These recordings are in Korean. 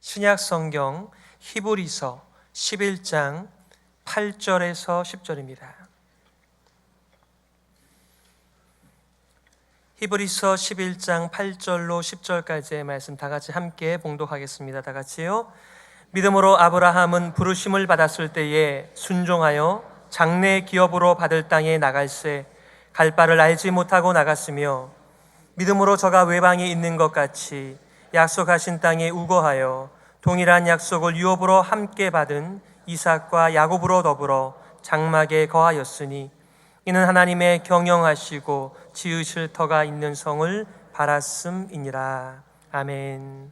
신약 성경 히브리서 11장 8절에서 10절입니다. 히브리서 11장 8절로 10절까지의 말씀 다 같이 함께 봉독하겠습니다. 다 같이요. 믿음으로 아브라함은 부르심을 받았을 때에 순종하여 장래 기업으로 받을 땅에 나갈새 갈 바를 알지 못하고 나갔으며, 믿음으로 저가 외방에 있는 것 같이 약속하신 땅에 우거하여 동일한 약속을 유업으로 함께 받은 이삭과 야곱으로 더불어 장막에 거하였으니, 이는 하나님의 경영하시고 지으실 터가 있는 성을 바랐음이니라. 아멘.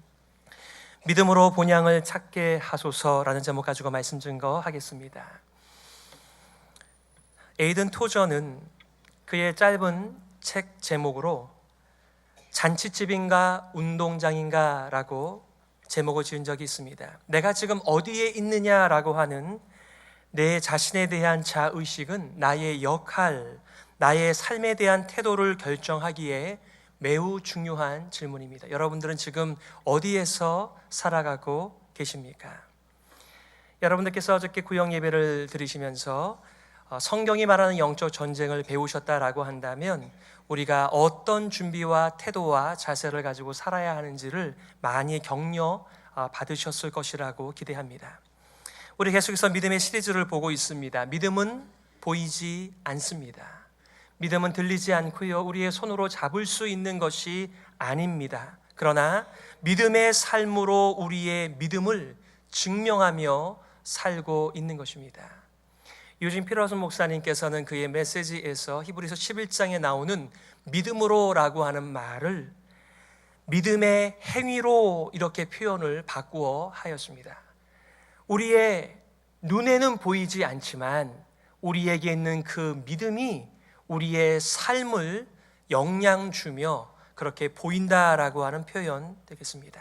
믿음으로 본향을 찾게 하소서라는 제목 가지고 말씀 증거하겠습니다. 에이든 토저는 그의 짧은 책 제목으로 잔치집인가 운동장인가 라고 제목을 지은 적이 있습니다. 내가 지금 어디에 있느냐라고 하는 내 자신에 대한 자의식은 나의 역할, 나의 삶에 대한 태도를 결정하기에 매우 중요한 질문입니다. 여러분들은 지금 어디에서 살아가고 계십니까? 여러분들께서 어저께 구역 예배를 드리시면서 성경이 말하는 영적 전쟁을 배우셨다라고 한다면 우리가 어떤 준비와 태도와 자세를 가지고 살아야 하는지를 많이 격려 받으셨을 것이라고 기대합니다. 우리 계속해서 믿음의 시리즈를 보고 있습니다. 믿음은 보이지 않습니다. 믿음은 들리지 않고요, 우리의 손으로 잡을 수 있는 것이 아닙니다. 그러나 믿음의 삶으로 우리의 믿음을 증명하며 살고 있는 것입니다. 유진 피러슨 목사님께서는 그의 메시지에서 히브리서 11장에 나오는 믿음으로라고 하는 말을 믿음의 행위로 이렇게 표현을 바꾸어 하였습니다. 우리의 눈에는 보이지 않지만 우리에게 있는 그 믿음이 우리의 삶을 영향 주며 그렇게 보인다라고 하는 표현 되겠습니다.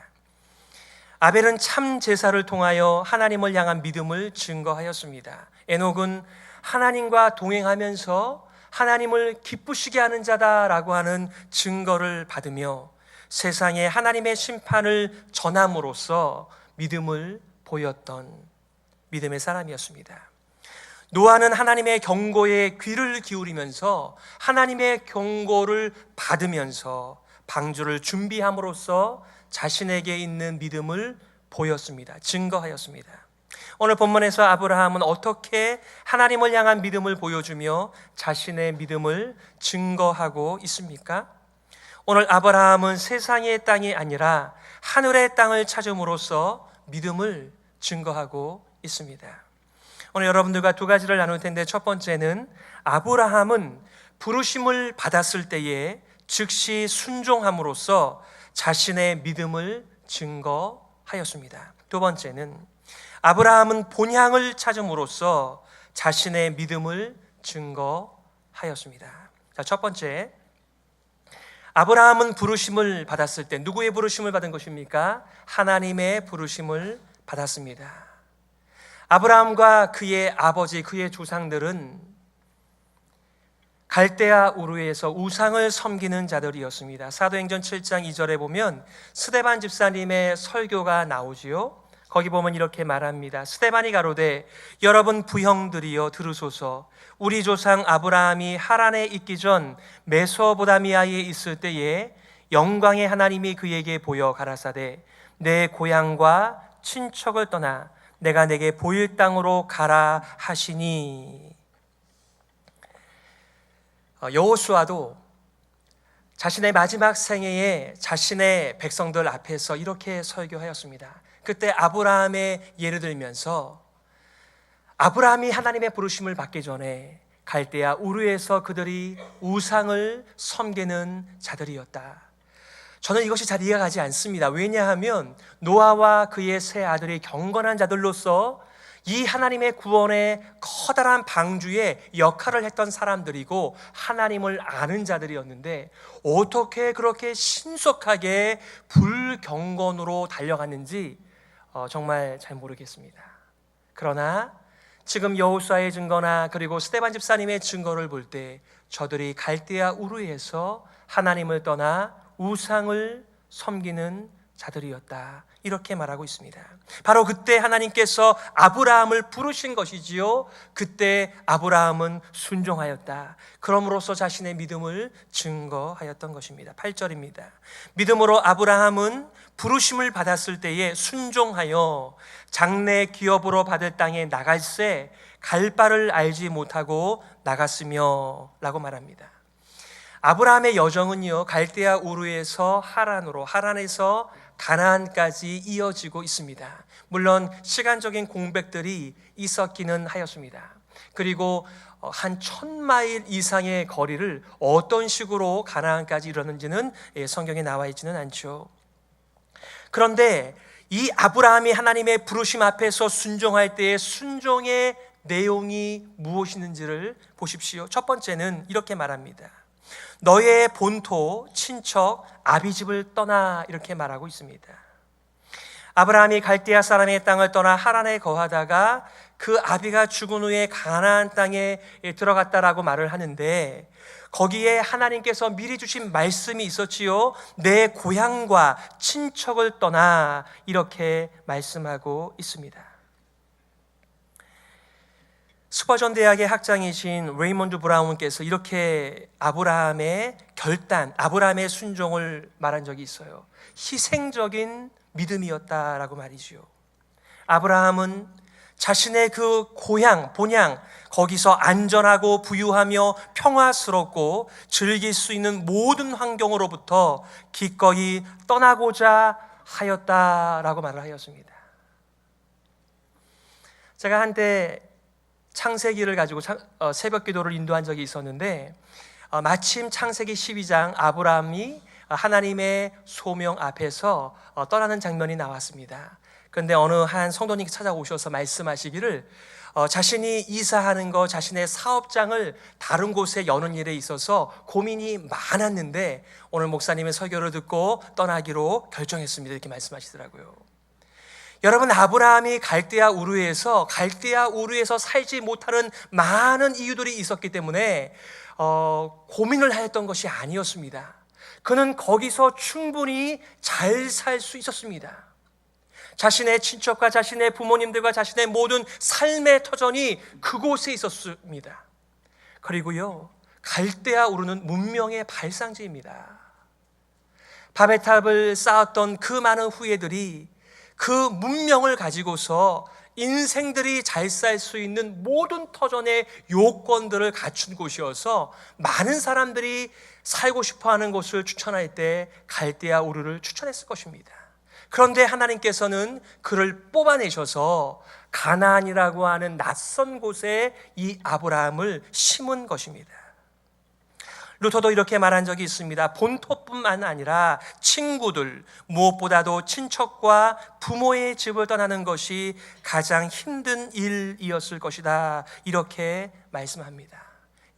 아벨은 참 제사를 통하여 하나님을 향한 믿음을 증거하였습니다. 에녹은 하나님과 동행하면서 하나님을 기쁘시게 하는 자다라고 하는 증거를 받으며 세상에 하나님의 심판을 전함으로써 믿음을 보였던 믿음의 사람이었습니다. 노아는 하나님의 경고에 귀를 기울이면서 하나님의 경고를 받으면서 방주를 준비함으로써 자신에게 있는 믿음을 보였습니다. 증거하였습니다. 오늘 본문에서 아브라함은 어떻게 하나님을 향한 믿음을 보여주며 자신의 믿음을 증거하고 있습니까? 오늘 아브라함은 세상의 땅이 아니라 하늘의 땅을 찾음으로써 믿음을 증거하고 있습니다. 오늘 여러분들과 두 가지를 나눌 텐데, 첫 번째는 아브라함은 부르심을 받았을 때에 즉시 순종함으로써 자신의 믿음을 증거하였습니다. 두 번째는 아브라함은 본향을 찾음으로써 자신의 믿음을 증거하였습니다. 자, 첫 번째, 아브라함은 부르심을 받았을 때 누구의 부르심을 받은 것입니까? 하나님의 부르심을 받았습니다. 아브라함과 그의 아버지, 그의 조상들은 갈대아 우르에서 우상을 섬기는 자들이었습니다. 사도행전 7장 2절에 보면 스데반 집사님의 설교가 나오지요. 거기 보면 이렇게 말합니다. 스데반이 가로되, 여러분 부형들이여 들으소서. 우리 조상 아브라함이 하란에 있기 전 메소보다미아에 있을 때에 영광의 하나님이 그에게 보여 가라사대, 내 고향과 친척을 떠나 내가 내게 보일 땅으로 가라 하시니. 여호수아도 자신의 마지막 생애에 자신의 백성들 앞에서 이렇게 설교하였습니다. 그때 아브라함의 예를 들면서 아브라함이 하나님의 부르심을 받기 전에 갈대아 우르에서 그들이 우상을 섬기는 자들이었다. 저는 이것이 잘 이해가 가지 않습니다. 왜냐하면 노아와 그의 세 아들이 경건한 자들로서 이 하나님의 구원의 커다란 방주에 역할을 했던 사람들이고 하나님을 아는 자들이었는데 어떻게 그렇게 신속하게 불경건으로 달려갔는지 정말 잘 모르겠습니다. 그러나 지금 여호수아의 증거나 그리고 스데반 집사님의 증거를 볼 때 저들이 갈대아 우르에서 하나님을 떠나 우상을 섬기는 자들이었다. 이렇게 말하고 있습니다. 바로 그때 하나님께서 아브라함을 부르신 것이지요. 그때 아브라함은 순종하였다. 그럼으로써 자신의 믿음을 증거하였던 것입니다. 8절입니다. 믿음으로 아브라함은 부르심을 받았을 때에 순종하여 장래 기업으로 받을 땅에 나갈새 갈 바를 알지 못하고 나갔으며 라고 말합니다. 아브라함의 여정은요, 갈대아 우르에서 하란으로, 하란에서 가나안까지 이어지고 있습니다. 물론 시간적인 공백들이 있었기는 하였습니다. 그리고 한 1000마일 이상의 거리를 어떤 식으로 가나안까지 이뤘는지는 성경에 나와 있지는 않죠. 그런데 이 아브라함이 하나님의 부르심 앞에서 순종할 때의 순종의 내용이 무엇이는지를 보십시오. 첫 번째는 이렇게 말합니다. 너의 본토, 친척, 아비집을 떠나, 이렇게 말하고 있습니다. 아브라함이 갈대아 사람의 땅을 떠나 하란에 거하다가 그 아비가 죽은 후에 가나안 땅에 들어갔다라고 말을 하는데, 거기에 하나님께서 미리 주신 말씀이 있었지요. 내 고향과 친척을 떠나, 이렇게 말씀하고 있습니다. 스퍼전 대학의 학장이신 레이먼드 브라운께서 이렇게 아브라함의 결단, 아브라함의 순종을 말한 적이 있어요. 희생적인 믿음이었다라고 말이죠. 아브라함은 자신의 그 고향, 본향, 거기서 안전하고 부유하며 평화스럽고 즐길 수 있는 모든 환경으로부터 기꺼이 떠나고자 하였다라고 말을 하였습니다. 제가 한때 창세기를 가지고 새벽 기도를 인도한 적이 있었는데, 마침 창세기 12장 아브라함이 하나님의 소명 앞에서 떠나는 장면이 나왔습니다. 그런데 어느 한 성도님께 찾아오셔서 말씀하시기를 자신이 이사하는 거, 자신의 사업장을 다른 곳에 여는 일에 있어서 고민이 많았는데 오늘 목사님의 설교를 듣고 떠나기로 결정했습니다. 이렇게 말씀하시더라고요. 여러분, 아브라함이 갈대아 우르에서 살지 못하는 많은 이유들이 있었기 때문에 고민을 하였던 것이 아니었습니다. 그는 거기서 충분히 잘 살 수 있었습니다. 자신의 친척과 자신의 부모님들과 자신의 모든 삶의 터전이 그곳에 있었습니다. 그리고요, 갈대아 우르는 문명의 발상지입니다. 바벨탑을 쌓았던 그 많은 후예들이 그 문명을 가지고서 인생들이 잘 살 수 있는 모든 터전의 요건들을 갖춘 곳이어서 많은 사람들이 살고 싶어하는 곳을 추천할 때 갈대아 우르를 추천했을 것입니다. 그런데 하나님께서는 그를 뽑아내셔서 가나안이라고 하는 낯선 곳에 이 아브라함을 심은 것입니다. 루터도 이렇게 말한 적이 있습니다. 본토뿐만 아니라 친구들, 무엇보다도 친척과 부모의 집을 떠나는 것이 가장 힘든 일이었을 것이다, 이렇게 말씀합니다.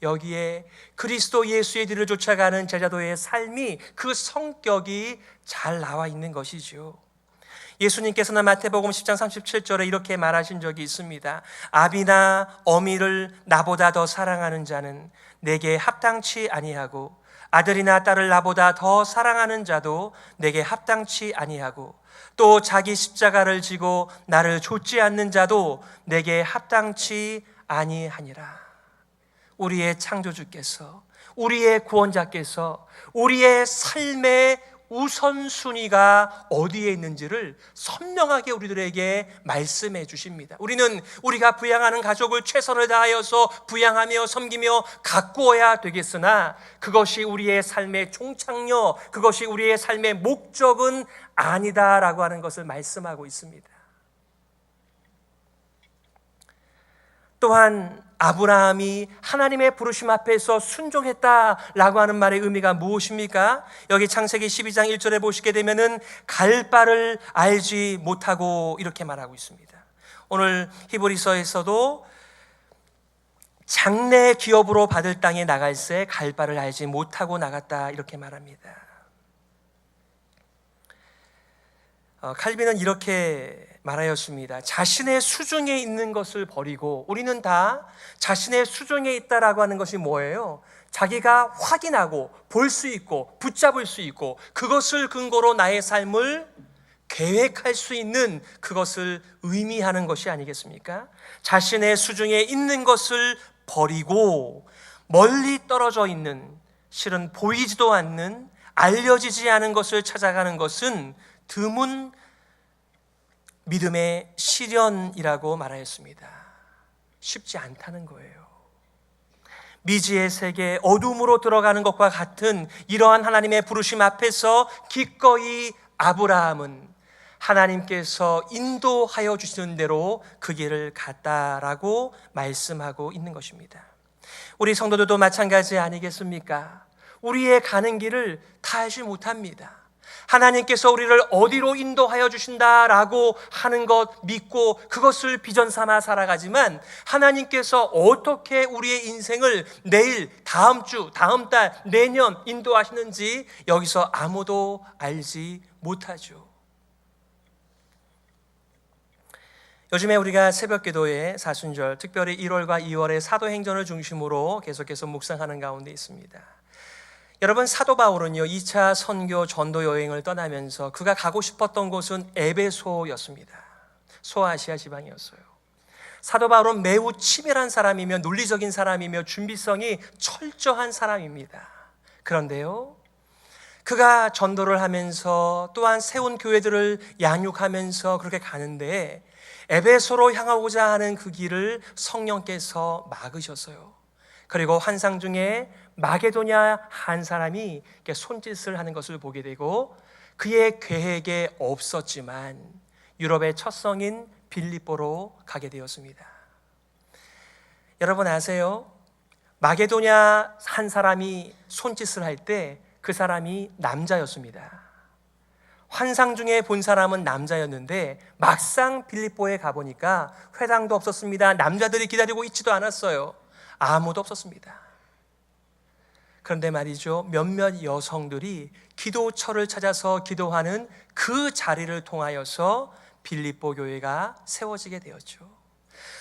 여기에 그리스도 예수의 뒤를 쫓아가는 제자도의 삶이, 그 성격이 잘 나와 있는 것이죠. 예수님께서는 마태복음 10장 37절에 이렇게 말하신 적이 있습니다. 아비나 어미를 나보다 더 사랑하는 자는 내게 합당치 아니하고, 아들이나 딸을 나보다 더 사랑하는 자도 내게 합당치 아니하고, 또 자기 십자가를 지고 나를 좇지 않는 자도 내게 합당치 아니하니라. 우리의 창조주께서, 우리의 구원자께서 우리의 삶의 우선순위가 어디에 있는지를 선명하게 우리들에게 말씀해 주십니다. 우리는 우리가 부양하는 가족을 최선을 다하여서 부양하며 섬기며 가꾸어야 되겠으나 그것이 우리의 삶의 종착역, 그것이 우리의 삶의 목적은 아니다라고 하는 것을 말씀하고 있습니다. 또한 아브라함이 하나님의 부르심 앞에서 순종했다라고 하는 말의 의미가 무엇입니까? 여기 창세기 12장 1절에 보시게 되면은 갈 바를 알지 못하고, 이렇게 말하고 있습니다. 오늘 히브리서에서도 장래 기업으로 받을 땅에 나갈새 갈 바를 알지 못하고 나갔다, 이렇게 말합니다. 칼빈은 이렇게 말하였습니다. 자신의 수중에 있는 것을 버리고, 우리는 다 자신의 수중에 있다라고 하는 것이 뭐예요? 자기가 확인하고 볼 수 있고 붙잡을 수 있고 그것을 근거로 나의 삶을 계획할 수 있는 그것을 의미하는 것이 아니겠습니까? 자신의 수중에 있는 것을 버리고 멀리 떨어져 있는, 실은 보이지도 않는, 알려지지 않은 것을 찾아가는 것은 드문 믿음의 시련이라고 말하였습니다. 쉽지 않다는 거예요. 미지의 세계, 어둠으로 들어가는 것과 같은 이러한 하나님의 부르심 앞에서 기꺼이 아브라함은 하나님께서 인도하여 주시는 대로 그 길을 갔다라고 말씀하고 있는 것입니다. 우리 성도들도 마찬가지 아니겠습니까? 우리의 가는 길을 다 알지 못합니다. 하나님께서 우리를 어디로 인도하여 주신다라고 하는 것 믿고 그것을 비전 삼아 살아가지만 하나님께서 어떻게 우리의 인생을 내일, 다음 주, 다음 달, 내년 인도하시는지 여기서 아무도 알지 못하죠. 요즘에 우리가 새벽기도에 사순절, 특별히 1월과 2월의 사도행전을 중심으로 계속해서 묵상하는 가운데 있습니다. 여러분, 사도 바울은요 2차 선교 전도 여행을 떠나면서 그가 가고 싶었던 곳은 에베소였습니다. 소아시아 지방이었어요. 사도 바울은 매우 치밀한 사람이며 논리적인 사람이며 준비성이 철저한 사람입니다. 그런데요, 그가 전도를 하면서 또한 세운 교회들을 양육하면서 그렇게 가는데 에베소로 향하고자 하는 그 길을 성령께서 막으셨어요. 그리고 환상 중에 마게도냐 한 사람이 손짓을 하는 것을 보게 되고 그의 계획에 없었지만 유럽의 첫 성인 빌립보로 가게 되었습니다. 여러분 아세요? 마게도냐 한 사람이 손짓을 할 때 그 사람이 남자였습니다. 환상 중에 본 사람은 남자였는데 막상 빌립보에 가보니까 회당도 없었습니다. 남자들이 기다리고 있지도 않았어요. 아무도 없었습니다. 그런데 말이죠, 몇몇 여성들이 기도처를 찾아서 기도하는 그 자리를 통하여서 빌립보 교회가 세워지게 되었죠.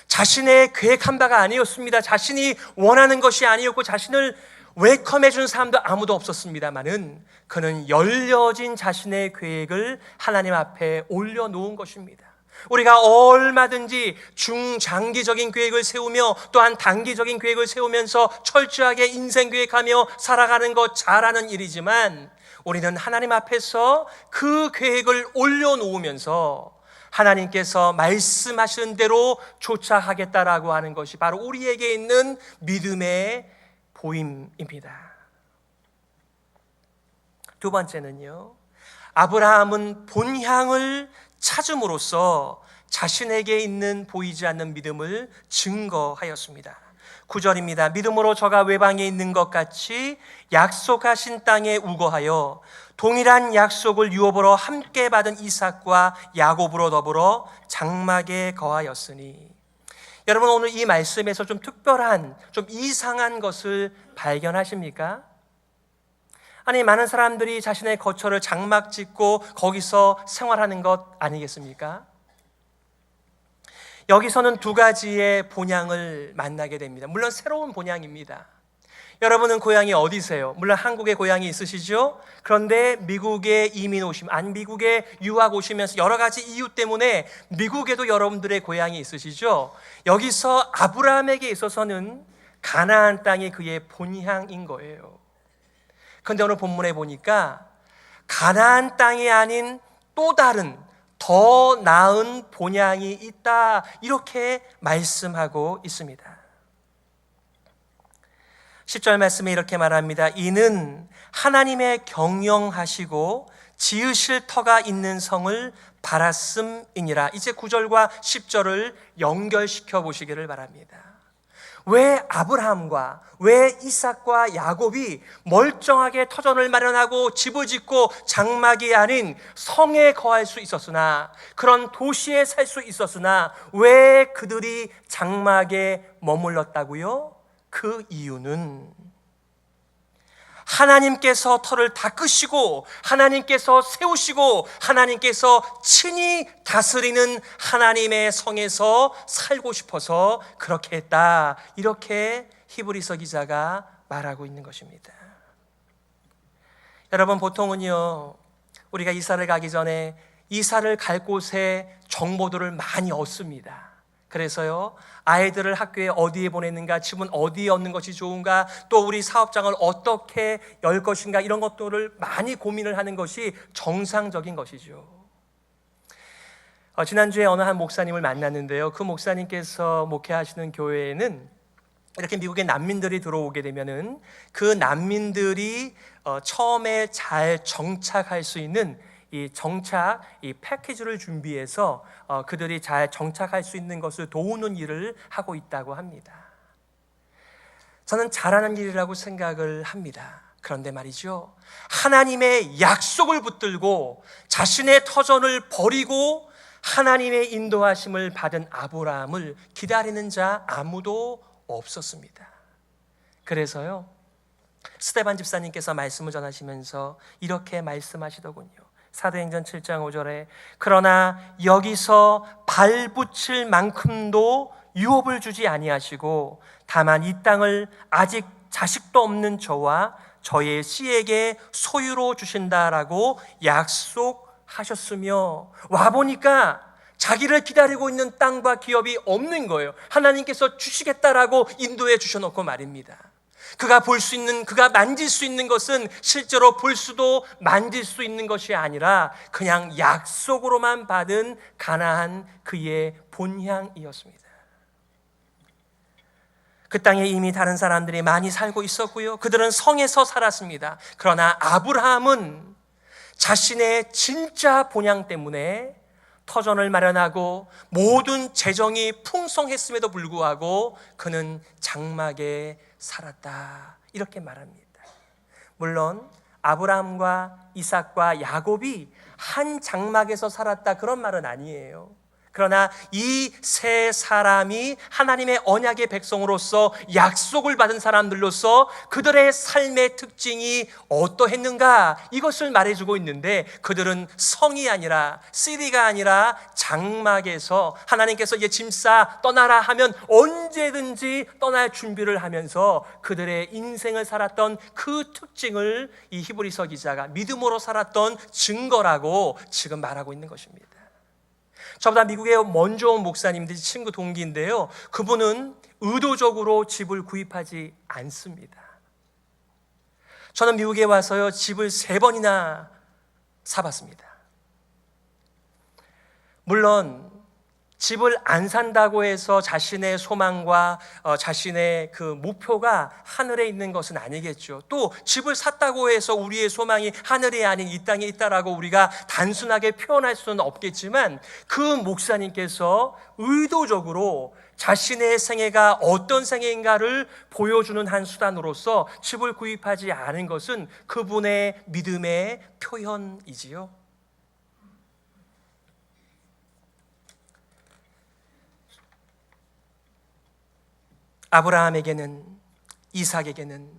자신의 계획한 바가 아니었습니다. 자신이 원하는 것이 아니었고 자신을 웰컴해 준 사람도 아무도 없었습니다만은 그는 열려진 자신의 계획을 하나님 앞에 올려놓은 것입니다. 우리가 얼마든지 중장기적인 계획을 세우며 또한 단기적인 계획을 세우면서 철저하게 인생 계획하며 살아가는 것 잘하는 일이지만 우리는 하나님 앞에서 그 계획을 올려놓으면서 하나님께서 말씀하시는 대로 쫓아가겠다라고 하는 것이 바로 우리에게 있는 믿음의 보임입니다. 두 번째는요, 아브라함은 본향을 찾음으로써 자신에게 있는 보이지 않는 믿음을 증거하였습니다. 9절입니다. 믿음으로 저가 외방에 있는 것 같이 약속하신 땅에 우거하여 동일한 약속을 유업으로 함께 받은 이삭과 야곱으로 더불어 장막에 거하였으니. 여러분, 오늘 이 말씀에서 좀 특별한, 좀 이상한 것을 발견하십니까? 아니, 많은 사람들이 자신의 거처를 장막 짓고 거기서 생활하는 것 아니겠습니까? 여기서는 두 가지의 본향을 만나게 됩니다. 물론 새로운 본향입니다. 여러분은 고향이 어디세요? 물론 한국에 고향이 있으시죠? 그런데 미국에 이민 오시면, 미국에 유학 오시면서 여러 가지 이유 때문에 미국에도 여러분들의 고향이 있으시죠? 여기서 아브라함에게 있어서는 가나안 땅이 그의 본향인 거예요. 그런데 오늘 본문에 보니까 가나안 땅이 아닌 또 다른 더 나은 본향이 있다, 이렇게 말씀하고 있습니다. 10절 말씀에 이렇게 말합니다. 이는 하나님의 경영하시고 지으실 터가 있는 성을 바랐음이니라. 이제 9절과 10절을 연결시켜 보시기를 바랍니다. 왜 아브라함과 왜 이삭과 야곱이 멀쩡하게 터전을 마련하고 집을 짓고 장막이 아닌 성에 거할 수 있었으나, 그런 도시에 살 수 있었으나 왜 그들이 장막에 머물렀다고요? 그 이유는 하나님께서 터를 닦으시고 하나님께서 세우시고 하나님께서 친히 다스리는 하나님의 성에서 살고 싶어서 그렇게 했다, 이렇게 히브리서 기자가 말하고 있는 것입니다. 여러분, 보통은요, 우리가 이사를 가기 전에 이사를 갈 곳에 정보들을 많이 얻습니다. 그래서요, 아이들을 학교에 어디에 보내는가, 집은 어디에 얻는 것이 좋은가, 또 우리 사업장을 어떻게 열 것인가, 이런 것들을 많이 고민을 하는 것이 정상적인 것이죠. 지난주에 어느 한 목사님을 만났는데요, 그 목사님께서 목회하시는 교회에는 이렇게 미국에 난민들이 들어오게 되면은 그 난민들이 처음에 잘 정착할 수 있는 이 패키지를 준비해서 그들이 잘 정착할 수 있는 것을 도우는 일을 하고 있다고 합니다. 저는 잘하는 일이라고 생각을 합니다. 그런데 말이죠, 하나님의 약속을 붙들고 자신의 터전을 버리고 하나님의 인도하심을 받은 아브라함을 기다리는 자 아무도 없었습니다. 그래서요, 스데반 집사님께서 말씀을 전하시면서 이렇게 말씀하시더군요. 사도행전 7장 5절에 그러나 여기서 발붙일 만큼도 유업을 주지 아니하시고 다만 이 땅을 아직 자식도 없는 저와 저의 씨에게 소유로 주신다라고 약속하셨으며, 와보니까 자기를 기다리고 있는 땅과 기업이 없는 거예요. 하나님께서 주시겠다라고 인도해 주셔놓고 말입니다. 그가 볼 수 있는, 그가 만질 수 있는 것은 실제로 볼 수도 만질 수 있는 것이 아니라 그냥 약속으로만 받은 가나안 그의 본향이었습니다. 그 땅에 이미 다른 사람들이 많이 살고 있었고요, 그들은 성에서 살았습니다. 그러나 아브라함은 자신의 진짜 본향 때문에 터전을 마련하고 모든 재정이 풍성했음에도 불구하고 그는 장막에 살았다, 이렇게 말합니다. 물론 아브라함과 이삭과 야곱이 한 장막에서 살았다, 그런 말은 아니에요. 그러나 이 세 사람이 하나님의 언약의 백성으로서 약속을 받은 사람들로서 그들의 삶의 특징이 어떠했는가, 이것을 말해주고 있는데, 그들은 성이 아니라, 시리가 아니라 장막에서 하나님께서 이제 짐 싸 떠나라 하면 언제든지 떠날 준비를 하면서 그들의 인생을 살았던 그 특징을 이 히브리서 기자가 믿음으로 살았던 증거라고 지금 말하고 있는 것입니다. 저보다 미국에 먼저 온 목사님들이 친구 동기인데요, 그분은 의도적으로 집을 구입하지 않습니다. 저는 미국에 와서요, 집을 3번이나 사봤습니다. 물론 집을 안 산다고 해서 자신의 소망과 자신의 그 목표가 하늘에 있는 것은 아니겠죠. 또 집을 샀다고 해서 우리의 소망이 하늘이 아닌 이 땅에 있다라고 우리가 단순하게 표현할 수는 없겠지만, 그 목사님께서 의도적으로 자신의 생애가 어떤 생애인가를 보여주는 한 수단으로서 집을 구입하지 않은 것은 그분의 믿음의 표현이지요. 아브라함에게는, 이삭에게는,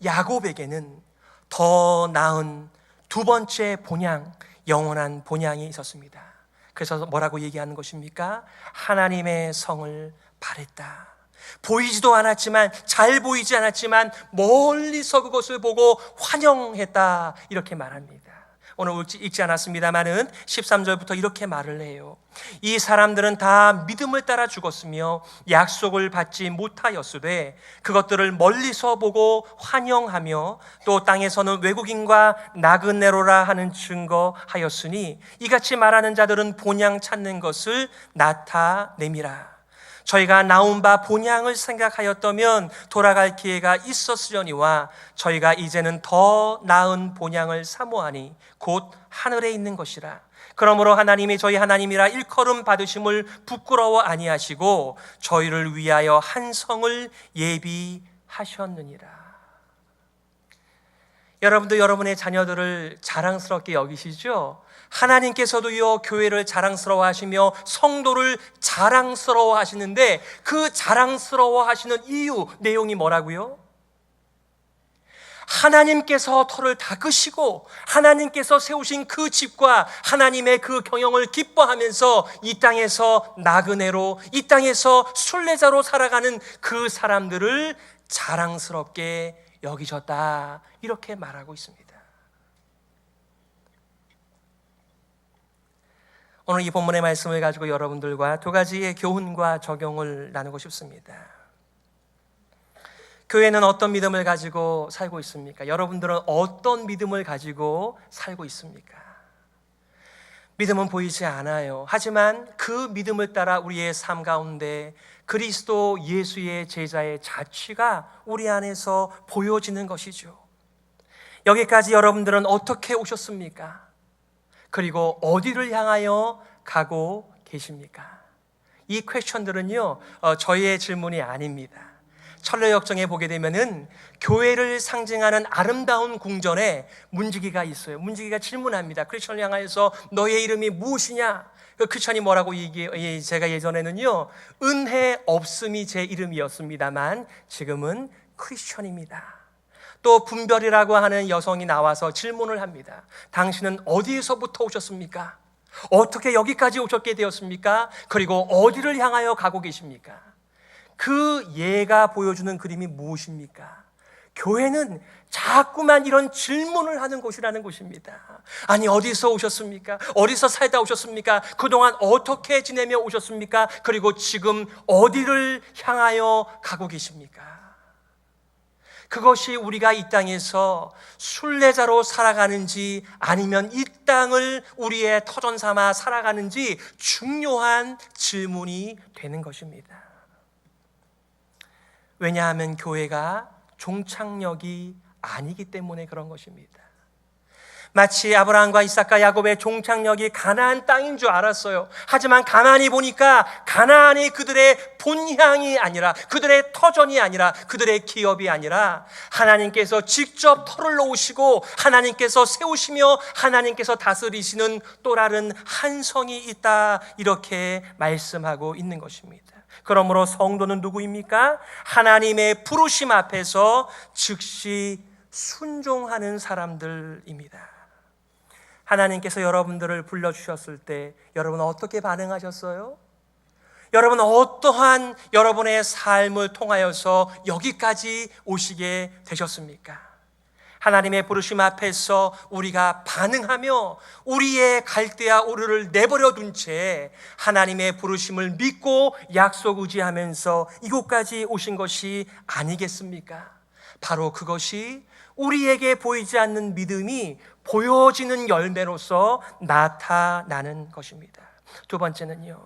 야곱에게는 더 나은 두 번째 본향, 영원한 본향이 있었습니다. 그래서 뭐라고 얘기하는 것입니까? 하나님의 성을 바랬다. 보이지도 않았지만, 잘 보이지 않았지만 멀리서 그것을 보고 환영했다, 이렇게 말합니다. 오늘 읽지 않았습니다마는 13절부터 이렇게 말을 해요. 이 사람들은 다 믿음을 따라 죽었으며 약속을 받지 못하였으되 그것들을 멀리서 보고 환영하며 또 땅에서는 외국인과 나그네로라 하는 증거하였으니 이같이 말하는 자들은 본향 찾는 것을 나타냄이라. 저희가 나온 바 본향을 생각하였다면 돌아갈 기회가 있었으려니와 저희가 이제는 더 나은 본향을 사모하니 곧 하늘에 있는 것이라. 그러므로 하나님이 저희 하나님이라 일컬음 받으심을 부끄러워 아니하시고 저희를 위하여 한 성을 예비하셨느니라. 여러분도 여러분의 자녀들을 자랑스럽게 여기시죠? 하나님께서도요, 교회를 자랑스러워 하시며 성도를 자랑스러워 하시는데, 그 자랑스러워 하시는 이유, 내용이 뭐라고요? 하나님께서 터를 닦으시고 하나님께서 세우신 그 집과 하나님의 그 경영을 기뻐하면서 이 땅에서 나그네로, 이 땅에서 순례자로 살아가는 그 사람들을 자랑스럽게 여기셨다, 이렇게 말하고 있습니다. 오늘 이 본문의 말씀을 가지고 여러분들과 두 가지의 교훈과 적용을 나누고 싶습니다. 교회는 어떤 믿음을 가지고 살고 있습니까? 여러분들은 어떤 믿음을 가지고 살고 있습니까? 믿음은 보이지 않아요. 하지만 그 믿음을 따라 우리의 삶 가운데 그리스도 예수의 제자의 자취가 우리 안에서 보여지는 것이죠. 여기까지 여러분들은 어떻게 오셨습니까? 그리고 어디를 향하여 가고 계십니까? 이 퀘스천들은요, 저희의 질문이 아닙니다. 철로역정에 보게 되면은 교회를 상징하는 아름다운 궁전에 문지기가 있어요. 문지기가 질문합니다. 크리스천을 향하여서 너의 이름이 무엇이냐? 그 크리스천이 뭐라고 제가 예전에는요, 은혜 없음이 제 이름이었습니다만 지금은 크리스천입니다. 또 분별이라고 하는 여성이 나와서 질문을 합니다. 당신은 어디에서부터 오셨습니까? 어떻게 여기까지 오셨게 되었습니까? 그리고 어디를 향하여 가고 계십니까? 그 예가 보여주는 그림이 무엇입니까? 교회는 자꾸만 이런 질문을 하는 곳이라는 곳입니다. 아니, 어디서 오셨습니까? 어디서 살다 오셨습니까? 그동안 어떻게 지내며 오셨습니까? 그리고 지금 어디를 향하여 가고 계십니까? 그것이 우리가 이 땅에서 순례자로 살아가는지 아니면 이 땅을 우리의 터전 삼아 살아가는지 중요한 질문이 되는 것입니다. 왜냐하면 교회가 종착역이 아니기 때문에 그런 것입니다. 마치 아브라함과 이삭과 야곱의 종착역이 가나안 땅인 줄 알았어요. 하지만 가만히 보니까 가나안이 그들의 본향이 아니라, 그들의 터전이 아니라, 그들의 기업이 아니라 하나님께서 직접 터를 놓으시고 하나님께서 세우시며 하나님께서 다스리시는 또 다른 한 성이 있다, 이렇게 말씀하고 있는 것입니다. 그러므로 성도는 누구입니까? 하나님의 부르심 앞에서 즉시 순종하는 사람들입니다. 하나님께서 여러분들을 불러주셨을 때 여러분 어떻게 반응하셨어요? 여러분 어떠한 여러분의 삶을 통하여서 여기까지 오시게 되셨습니까? 하나님의 부르심 앞에서 우리가 반응하며 우리의 갈대와 오르를 내버려 둔 채 하나님의 부르심을 믿고 약속 의지하면서 이곳까지 오신 것이 아니겠습니까? 바로 그것이 우리에게 보이지 않는 믿음이 보여지는 열매로서 나타나는 것입니다. 두 번째는요,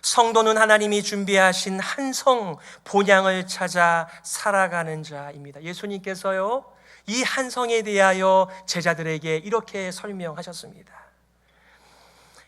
성도는 하나님이 준비하신 한성 본향을 찾아 살아가는 자입니다. 예수님께서요, 이 한성에 대하여 제자들에게 이렇게 설명하셨습니다.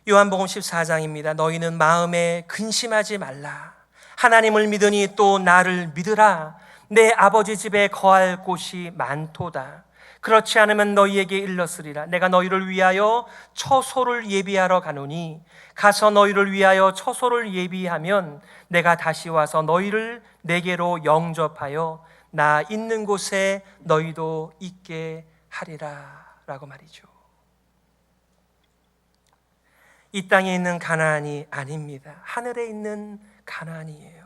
요한복음 14장입니다. 너희는 마음에 근심하지 말라. 하나님을 믿으니 또 나를 믿으라. 내 아버지 집에 거할 곳이 많도다. 그렇지 않으면 너희에게 일렀으리라. 내가 너희를 위하여 처소를 예비하러 가노니 가서 너희를 위하여 처소를 예비하면 내가 다시 와서 너희를 내게로 영접하여 나 있는 곳에 너희도 있게 하리라, 라고 말이죠. 이 땅에 있는 가나안이 아닙니다. 하늘에 있는 가나안이에요.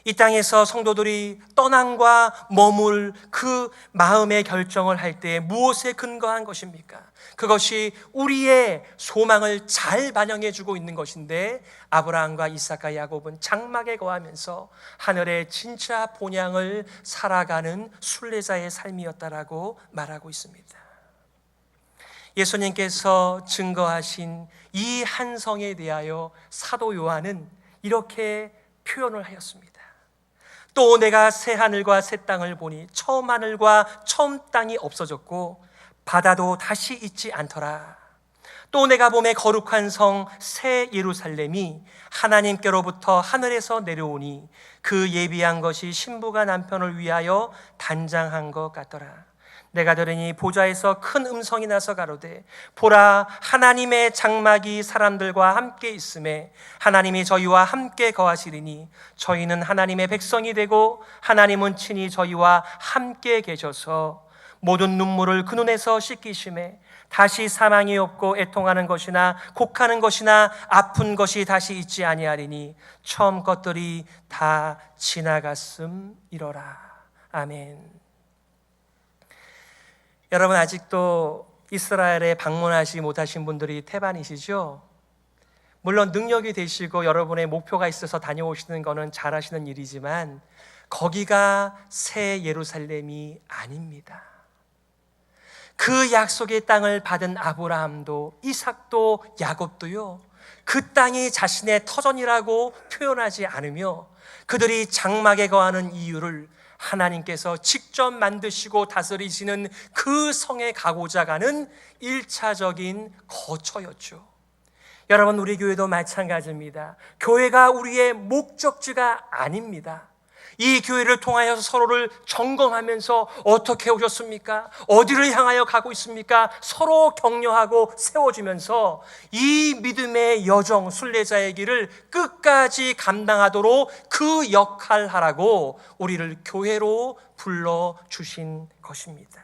이 땅에서 성도들이 떠남과 머물 그 마음의 결정을 할 때 무엇에 근거한 것입니까? 그것이 우리의 소망을 잘 반영해 주고 있는 것인데, 아브라함과 이삭과 야곱은 장막에 거하면서 하늘의 진짜 본향을 살아가는 순례자의 삶이었다라고 말하고 있습니다. 예수님께서 증거하신 이 한성에 대하여 사도 요한은 이렇게 표현을 하였습니다. 또 내가 새 하늘과 새 땅을 보니 처음 하늘과 처음 땅이 없어졌고 바다도 다시 있지 않더라. 또 내가 보매 거룩한 성 새 예루살렘이 하나님께로부터 하늘에서 내려오니 그 예비한 것이 신부가 남편을 위하여 단장한 것 같더라. 내가 들으니 보좌에서 큰 음성이 나서 가로되 보라, 하나님의 장막이 사람들과 함께 있음에 하나님이 저희와 함께 거하시리니 저희는 하나님의 백성이 되고 하나님은 친히 저희와 함께 계셔서 모든 눈물을 그 눈에서 씻기심에 다시 사망이 없고 애통하는 것이나 곡하는 것이나 아픈 것이 다시 있지 아니하리니 처음 것들이 다 지나갔음이로라. 아멘. 여러분, 아직도 이스라엘에 방문하지 못하신 분들이 태반이시죠? 물론 능력이 되시고 여러분의 목표가 있어서 다녀오시는 것은 잘하시는 일이지만 거기가 새 예루살렘이 아닙니다. 그 약속의 땅을 받은 아브라함도 이삭도 야곱도요, 그 땅이 자신의 터전이라고 표현하지 않으며 그들이 장막에 거하는 이유를 하나님께서 직접 만드시고 다스리시는 그 성에 가고자 가는 1차적인 거처였죠. 여러분, 우리 교회도 마찬가지입니다. 교회가 우리의 목적지가 아닙니다. 이 교회를 통하여서 서로를 점검하면서 어떻게 오셨습니까? 어디를 향하여 가고 있습니까? 서로 격려하고 세워주면서 이 믿음의 여정, 순례자의 길을 끝까지 감당하도록 그 역할을 하라고 우리를 교회로 불러주신 것입니다.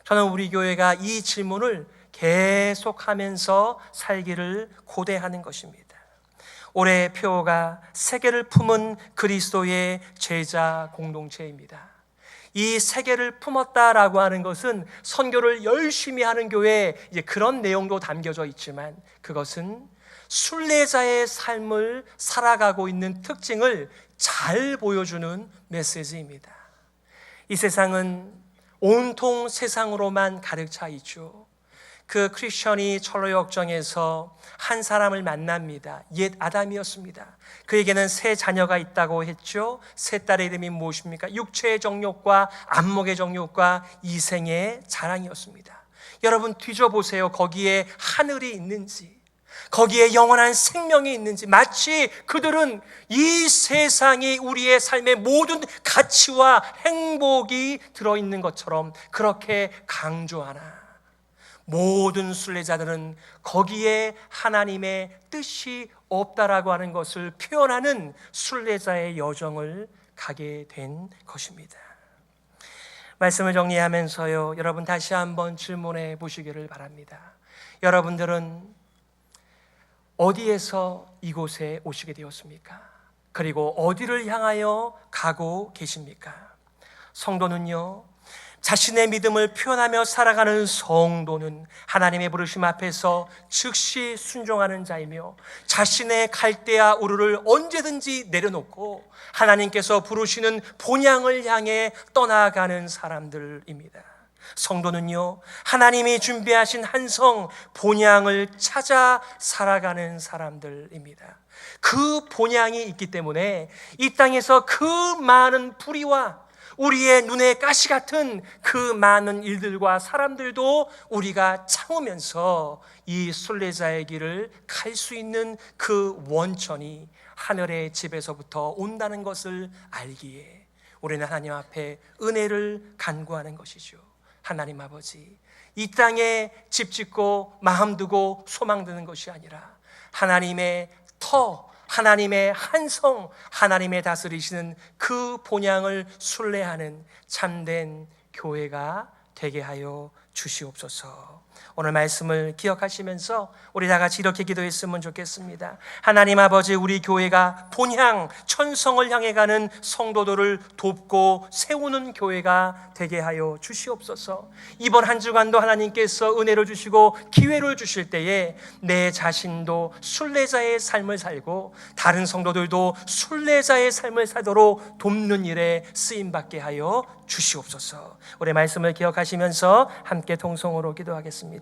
저는 우리 교회가 이 질문을 계속하면서 살기를 고대하는 것입니다. 올해의 표어가 세계를 품은 그리스도의 제자 공동체입니다. 이 세계를 품었다라고 하는 것은 선교를 열심히 하는 교회에 이제 그런 내용도 담겨져 있지만 그것은 순례자의 삶을 살아가고 있는 특징을 잘 보여주는 메시지입니다. 이 세상은 온통 세상으로만 가득 차 있죠. 그 크리스천이 철로 역정에서 한 사람을 만납니다. 옛 아담이었습니다. 그에게는 세 자녀가 있다고 했죠. 세 딸의 이름이 무엇입니까? 육체의 정욕과 안목의 정욕과 이생의 자랑이었습니다. 여러분 뒤져보세요. 거기에 하늘이 있는지, 거기에 영원한 생명이 있는지, 마치 그들은 이 세상이 우리의 삶의 모든 가치와 행복이 들어있는 것처럼 그렇게 강조하나. 모든 순례자들은 거기에 하나님의 뜻이 없다라고 하는 것을 표현하는 순례자의 여정을 가게 된 것입니다. 말씀을 정리하면서요, 여러분 다시 한번 질문해 보시기를 바랍니다. 여러분들은 어디에서 이곳에 오시게 되었습니까? 그리고 어디를 향하여 가고 계십니까? 성도는요, 자신의 믿음을 표현하며 살아가는 성도는 하나님의 부르심 앞에서 즉시 순종하는 자이며 자신의 갈대와 우르를 언제든지 내려놓고 하나님께서 부르시는 본향을 향해 떠나가는 사람들입니다. 성도는요, 하나님이 준비하신 한성 본향을 찾아 살아가는 사람들입니다. 그 본향이 있기 때문에 이 땅에서 그 많은 불의와 우리의 눈에 가시 같은 그 많은 일들과 사람들도 우리가 참으면서 이 순례자의 길을 갈 수 있는 그 원천이 하늘의 집에서부터 온다는 것을 알기에 우리는 하나님 앞에 은혜를 간구하는 것이죠. 하나님 아버지, 이 땅에 집 짓고 마음 두고 소망 드는 것이 아니라 하나님의 터, 하나님의 한성, 하나님의 다스리시는 그 본향을 순례하는 참된 교회가 되게 하여 주시옵소서. 오늘 말씀을 기억하시면서 우리 다 같이 이렇게 기도했으면 좋겠습니다. 하나님 아버지, 우리 교회가 본향 천성을 향해 가는 성도들을 돕고 세우는 교회가 되게 하여 주시옵소서. 이번 한 주간도 하나님께서 은혜를 주시고 기회를 주실 때에 내 자신도 순례자의 삶을 살고 다른 성도들도 순례자의 삶을 살도록 돕는 일에 쓰임받게 하여 주시옵소서. 우리 말씀을 기억하시면서 함께 통성으로 기도하겠습니다.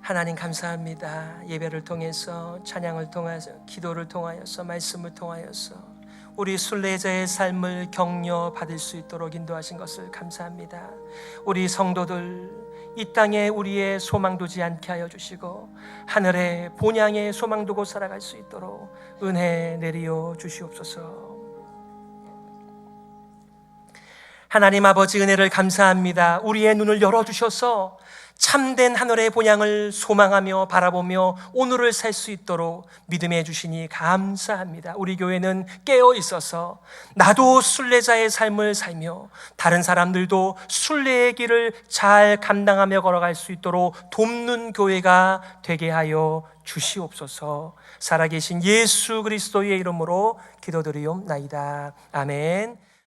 하나님 감사합니다. 예배를 통해서, 찬양을 통해서, 기도를 통하여서, 말씀을 통하여서 우리 순례자의 삶을 격려받을 수 있도록 인도하신 것을 감사합니다. 우리 성도들 이 땅에 우리의 소망 두지 않게 하여 주시고 하늘의 본향에 소망 두고 살아갈 수 있도록 은혜 내리어 주시옵소서. 하나님 아버지, 은혜를 감사합니다. 우리의 눈을 열어주셔서 참된 하늘의 본향을 소망하며 바라보며 오늘을 살 수 있도록 믿음해 주시니 감사합니다. 우리 교회는 깨어 있어서 나도 순례자의 삶을 살며 다른 사람들도 순례의 길을 잘 감당하며 걸어갈 수 있도록 돕는 교회가 되게 하여 주시옵소서. 살아계신 예수 그리스도의 이름으로 기도드리옵나이다. 아멘.